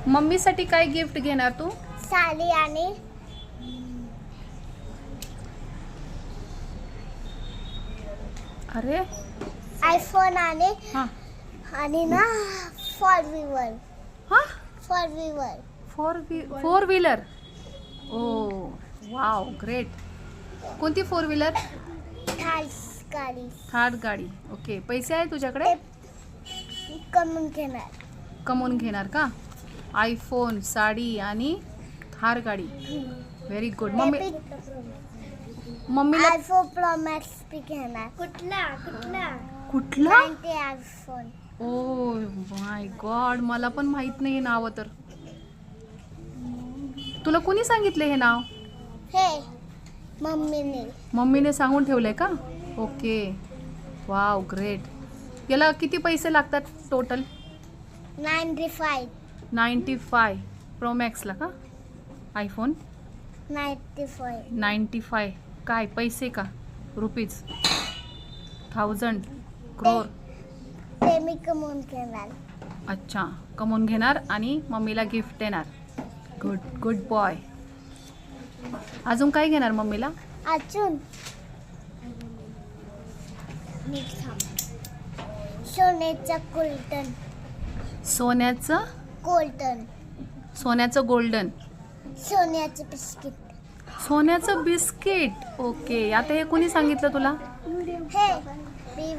मम्मीसाठी काय गिफ्ट घेणार तू? साडी आणि अरे आयफोन आणि हां आणि ना फोर व्हीलर हां फोर व्हीलर फोर व्हीलर. ओ वाव ग्रेट. कोणती फोर व्हीलर? गाडी थार्ड गाडी. ओके. पैसे आहे तुझ्याकडे? कमून घेणार. कमवून घेणार का? आयफोन, साडी आणि थार गाडी. Very good. मम्मीला आयफोन प्रो मॅक्स बी घेणार. कुठला कुठला? ते आयफोन. ओ माय गॉड, मला पण माहित नाही नाव तर. तुला कोणी सांगितले हे नाव? हे मम्मीने. मम्मीने सांगून ठेवलंय का? ओके. Wow great. याला किती पैसे लागतात टोटल? 95 95 प्रो मॅक्सला का? आयफोन 95 काय पैसे का? रुपीज 1000 क्रोर. ते मी कमवून घेणार. अच्छा, कमवून घेणार आणि मम्मीला गिफ्ट देणार. Good good boy. अजून काय घेणार मम्मीला? अजून सोन्याचं गोल्डन. सोन्याचं गोल्डन. सोन्याचं बिस्किट. सोन्याचं बिस्किट. ओके. आता हे कोणी सांगितलं तुला? हे